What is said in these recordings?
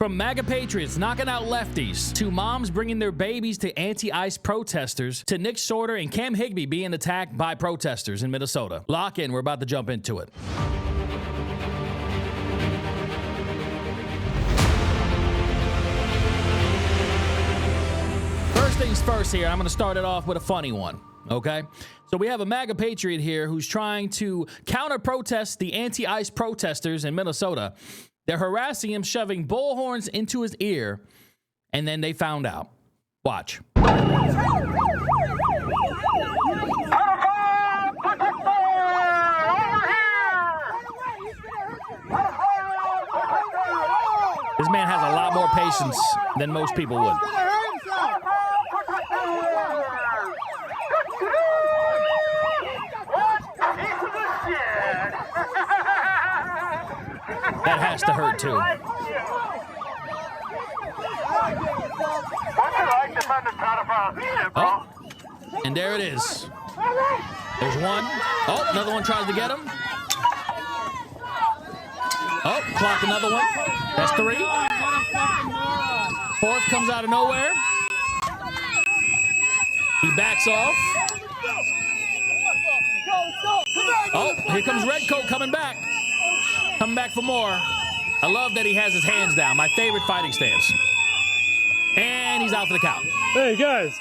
From MAGA patriots knocking out lefties, to moms bringing their babies to anti-ICE protesters, to Nick Sorter and Cam Higby being attacked by protesters in Minnesota. Lock in, we're about to jump into it. First things first here, I'm going to start it off with a funny one, okay? So we have a MAGA patriot here who's trying to counter-protest the anti-ICE protesters in Minnesota. They're harassing him, shoving bullhorns into his ear, and then they found out. Watch. This man has a lot more patience than most people would. That has to hurt too. Oh, and there it is. There's one. Oh, another one tries to get him. Oh, clock another one. That's three. Fourth comes out of nowhere. He backs off. Oh, here comes Redcoat coming back. Coming back for more. I love that he has his hands down. My favorite fighting stance. And he's out for the count. Hey, guys.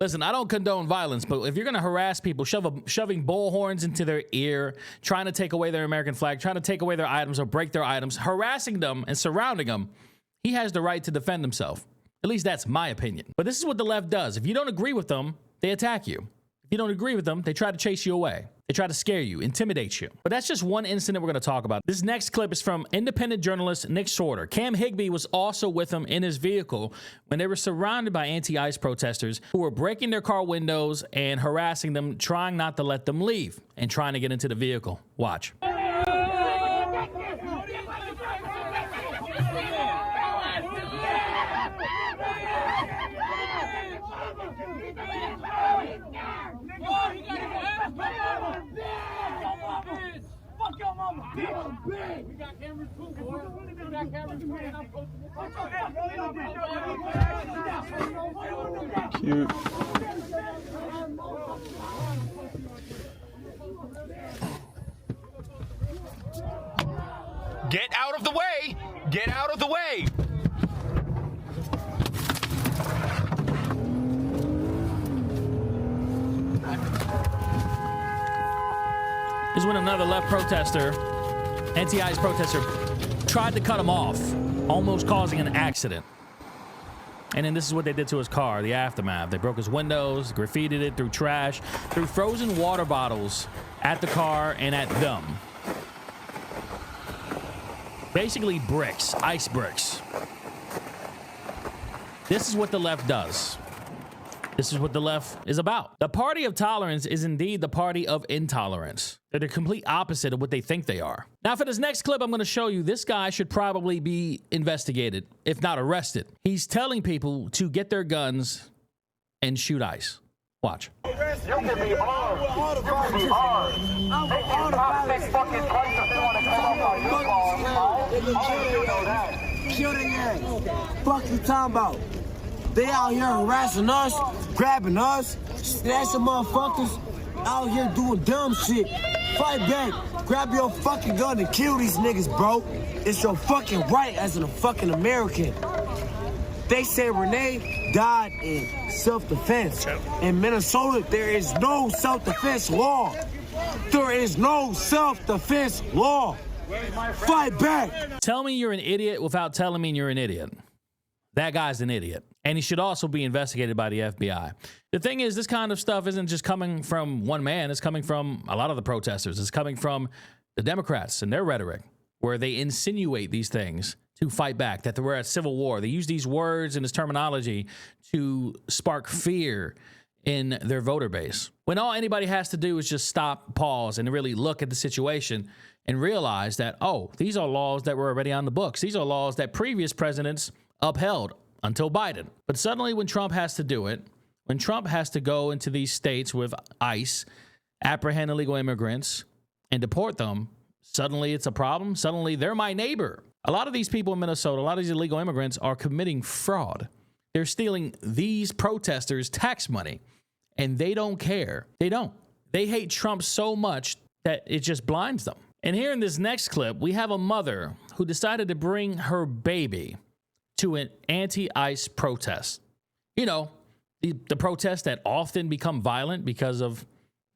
Listen, I don't condone violence, but if you're going to harass people, shoving bullhorns into their ear, trying to take away their American flag, trying to take away their items or break their items, harassing them and surrounding them, he has the right to defend himself. At least that's my opinion. But this is what the left does. If you don't agree with them, they attack you. If you don't agree with them, they try to chase you away. They try to scare you, intimidate you. But that's just one incident we're going to talk about. This next clip is from independent journalist Nick Sorter. Cam Higby was also with him in his vehicle when they were surrounded by anti-ICE protesters who were breaking their car windows and harassing them, trying not to let them leave and trying to get into the vehicle. Watch. We got cameras too, boy. We got cameras too. Cute. Get out of the way! Get out of the way! This is when another left protester, anti-ICE protester, tried to cut him off, almost causing an accident. And then this is what they did to his car, the aftermath. They broke his windows, graffitied it, threw trash, threw frozen water bottles at the car and at them. Basically bricks, ice bricks. This is what the left does. This is what the left is about. The party of tolerance is indeed the party of intolerance. They're the complete opposite of what they think they are. Now, for this next clip, I'm going to show you this guy should probably be investigated, if not arrested. He's telling people to get their guns and shoot ICE. Watch. You can be armed. You can be armed. They can pop 6 fucking guns if they want to come up on your call. You know that. Kill their ass. Fuck you talking about? They out here harassing us, grabbing us, snatching motherfuckers, out here doing dumb shit. Fight back. Grab your fucking gun and kill these niggas, bro. It's your fucking right as a fucking American. They say Renee died in self-defense. In Minnesota, there is no self-defense law. There is no self-defense law. Fight back. Tell me you're an idiot without telling me you're an idiot. That guy's an idiot. And he should also be investigated by the FBI. The thing is, this kind of stuff isn't just coming from one man. It's coming from a lot of the protesters. It's coming from the Democrats and their rhetoric, where they insinuate these things to fight back, that we're at civil war. They use these words and this terminology to spark fear in their voter base. When all anybody has to do is just stop, pause, and really look at the situation and realize that, oh, these are laws that were already on the books. These are laws that previous presidents upheld until Biden. But suddenly when Trump has to do it, when Trump has to go into these states with ICE, apprehend illegal immigrants, and deport them, suddenly it's a problem. Suddenly they're my neighbor. A lot of these people in Minnesota, a lot of these illegal immigrants are committing fraud. They're stealing these protesters' tax money, and they don't care. They don't. They hate Trump so much that it just blinds them. And here in this next clip, we have a mother who decided to bring her baby to an anti-ICE protest. You know, the protests that often become violent because of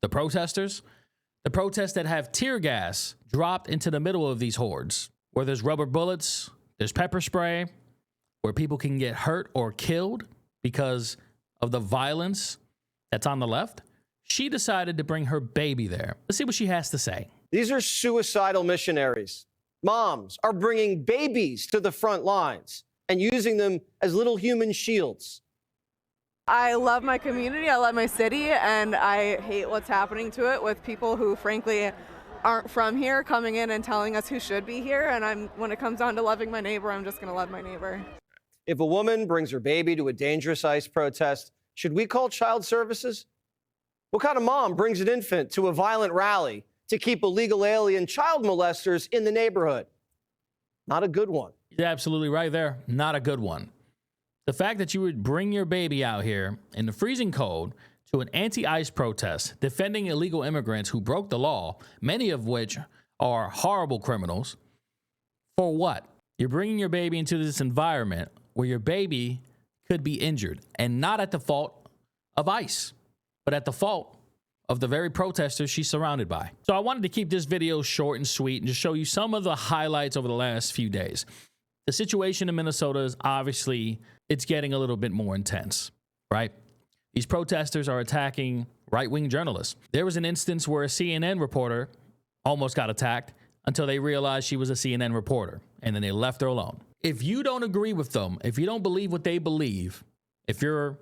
the protesters. The protests that have tear gas dropped into the middle of these hordes, where there's rubber bullets, there's pepper spray, where people can get hurt or killed because of the violence that's on the left. She decided to bring her baby there. Let's see what she has to say. These are suicidal missionaries. Moms are bringing babies to the front lines and using them as little human shields. I love my community, I love my city, and I hate what's happening to it with people who frankly aren't from here coming in and telling us who should be here. And when it comes down to loving my neighbor, I'm just going to love my neighbor. If a woman brings her baby to a dangerous ICE protest, should we call child services? What kind of mom brings an infant to a violent rally to keep illegal alien child molesters in the neighborhood? Not a good one. You're absolutely right there. Not a good one. The fact that you would bring your baby out here in the freezing cold to an anti-ICE protest defending illegal immigrants who broke the law, many of which are horrible criminals, for what? You're bringing your baby into this environment where your baby could be injured, and not at the fault of ICE, but at the fault of the very protesters she's surrounded by. So I wanted to keep this video short and sweet and just show you some of the highlights over the last few days. The situation in Minnesota is obviously, it's getting a little bit more intense, right? These protesters are attacking right-wing journalists. There was an instance where a CNN reporter almost got attacked until they realized she was a CNN reporter, and then they left her alone. If you don't agree with them, if you don't believe what they believe, if you're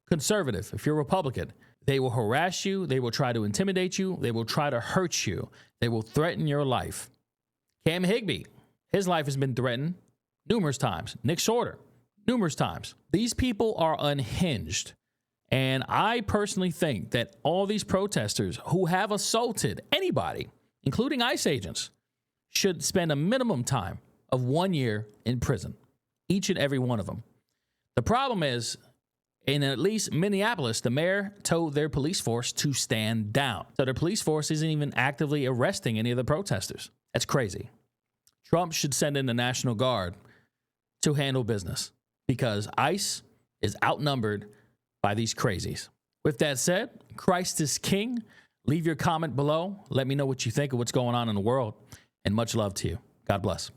conservative, if you're Republican, they will harass you, they will try to intimidate you, they will try to hurt you, they will threaten your life. Cam Higby, his life has been threatened numerous times. Nick Sorter, numerous times. These people are unhinged. And I personally think that all these protesters who have assaulted anybody, including ICE agents, should spend a minimum time of 1 year in prison, each and every one of them. The problem is, in at least Minneapolis, the mayor told their police force to stand down. So their police force isn't even actively arresting any of the protesters. That's crazy. Trump should send in the National Guard to handle business because ICE is outnumbered by these crazies. With that said, Christ is King. Leave your comment below. Let me know what you think of what's going on in the world. And much love to you. God bless.